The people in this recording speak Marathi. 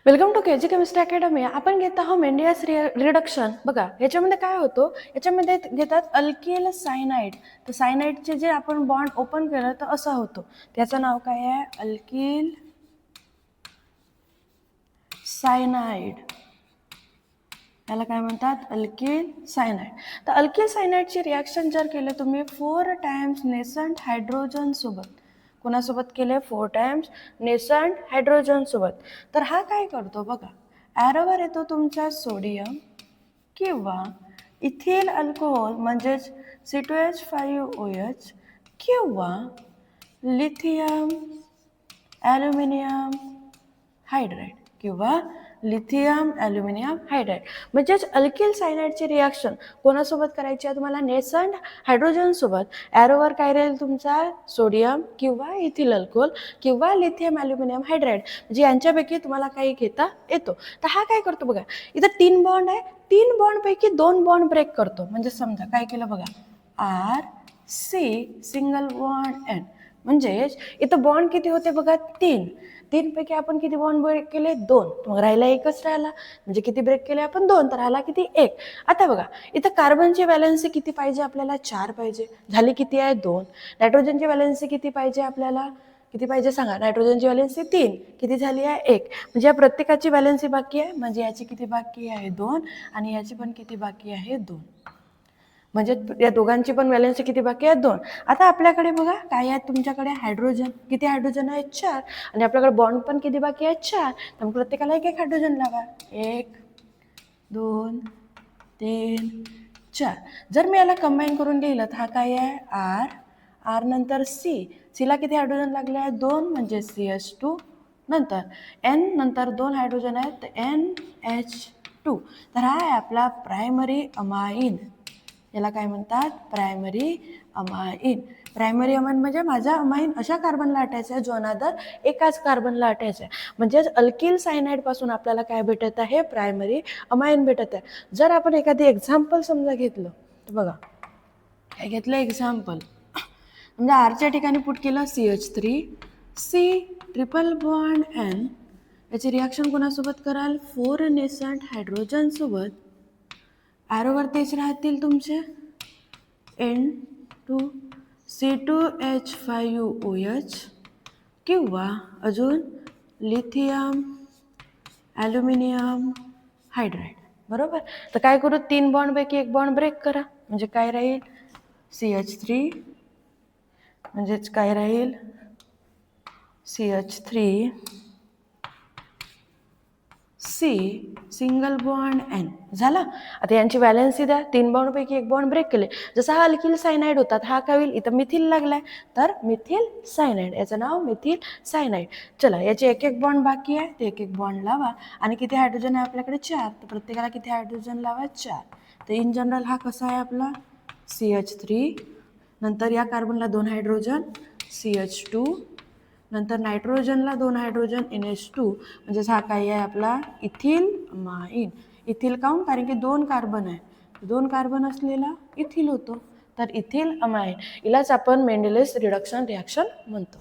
Welcome to K G chemistry academy. आपण घेत आहोत मेंडियस रिडक्शन. बघा याच्यामध्ये काय होतं, याच्यामध्ये घेतात अल्किल सायनाइड. तर सायनाइडचे जे आपण बॉन्ड ओपन केलं तर असं होतं. त्याचं नाव काय आहे? Alkyl cyanide. याला काय म्हणतात? Alkyl cyanide. तर अल्किल सायनाइडची रिॲक्शन जर केलं तुम्ही 4 टाइम्स नेसंट हायड्रोजन सोबत, कोणासोबत केले? 4 टाइम्स नेसंट हायड्रोजन सोबत, तर हा काय करतो बघा, ॲरोवर येतो तुमचा सोडियम किंवा इथिल अल्कोहोल म्हणजेच C2H5OH किंवा लिथियम ॲल्युमिनियम हायड्राइड किंवा लिथियम ॲल्युमिनियम हायड्राइड. म्हणजेच अल्किल सायनाइडची रिॲक्शन कोणासोबत करायची आहे तुम्हाला? नेसंट हायड्रोजनसोबत. ॲरोवर काय राहील तुमचा? सोडियम किंवा इथिल अल्कोहोल किंवा लिथियम ॲल्युमिनियम हायड्राइड. म्हणजे यांच्यापैकी तुम्हाला काही घेता येतो. तर हा काय करतो बघा, इथं 3 बॉन्ड आहे, 3 बॉन्डपैकी 2 बॉन्ड ब्रेक करतो. म्हणजे समजा काय केलं बघा, RC सिंगल बॉन्ड N. म्हणजेच इथं बॉन्ड किती होते बघा? 3 पैकी आपण किती बॉन्ड ब्रेक केले? 2. मग राहिला एकच राहिला. म्हणजे किती ब्रेक केले आपण? 2. तर राहिला किती? 1. आता बघा इथं कार्बनची व्हॅलेन्सी किती पाहिजे आपल्याला? 4 पाहिजे. झाली किती आहे? 2. नायट्रोजनची व्हॅलेन्सी किती पाहिजे आपल्याला? किती पाहिजे सांगा? नायट्रोजनची व्हॅलेन्सी 3. किती झाली आहे? 1. म्हणजे या प्रत्येकाची व्हॅलेन्सी बाकी आहे. म्हणजे याची किती बाकी आहे? 2. आणि याची पण किती बाकी आहे? 2. म्हणजे या दोघांची पण व्हॅलेन्सी किती बाकी आहे? 2. आता आपल्याकडे बघा काय आहे तुमच्याकडे? हायड्रोजन. किती हायड्रोजन आहे? 4. आणि आपल्याकडे बॉन्ड पण किती बाकी आहे? 4. तर प्रत्येकाला एक एक हायड्रोजन लावा. 1 2 3 4. जर मी याला कंबाईन करून लिहिलं तर हा काय आहे? R नंतर सीला किती हायड्रोजन लागले आहे? 2. म्हणजे CH2. नंतर N नंतर 2 हायड्रोजन आहेत तर NH2. तर हा आहे आपला प्रायमरी अमाइन. याला काय म्हणतात? Primary amine. प्रायमरी अमाइन म्हणजे माझा अमाइन अशा कार्बनला अटॅच आहे जो अनादर एकाच कार्बनला अटॅच आहे. म्हणजेच अल्किल सायनाइड पासून आपल्याला काय भेटत आहे? प्रायमरी अमाइन भेटत आहे. जर आपण एखादी एक्झाम्पल समजा घेतलं तर बघा काय घेतलं एक्झाम्पल, म्हणजे आरच्या ठिकाणी पुट केलं CH3, C triple bond N. याची रिॲक्शन कोणासोबत कराल? 4 नेसंट हायड्रोजन सोबत. ॲरोवर तेच राहतील तुमचे N2 C2H5OH किंवा अजून लिथियम ॲल्युमिनियम हायड्राइड. बरोबर. तर काय करू? 3 बॉन्डपैकी 1 बॉन्ड ब्रेक करा. म्हणजे काय राहील? CH3. म्हणजेच काय राहील? CH3 C single bond N. झाला. आता यांची व्हॅलेन्सी द्या. 3 बॉन्डपैकी 1 बॉन्ड ब्रेक केले. जसा हा अल्किल सायनाइड होता हा काय होईल? इथं मिथिल लागलाय तर मिथिल सायनाइड. याचं नाव मिथिल सायनाइड. चला याचे एक एक बॉन्ड बाकी आहे ते एक एक बॉन्ड लावा. आणि किती हायड्रोजन आहे आपल्याकडे? 4. तर प्रत्येकाला किती हायड्रोजन लावा? 4. तर इन जनरल हा कसा आहे आपला? CH3. नंतर या कार्बनला 2 हायड्रोजन CH2. नंतर नायट्रोजनला 2 हायड्रोजन NH2. म्हणजेच हा काय आहे आपला? Ethyl amine. इथिल काऊन? कारण की 2 कार्बन आहे. 2 कार्बन असलेला इथिल होतो. तर इथिल अमाइन. हिलाच आपण मेंडेलियस रिडक्शन रिॲक्शन म्हणतो.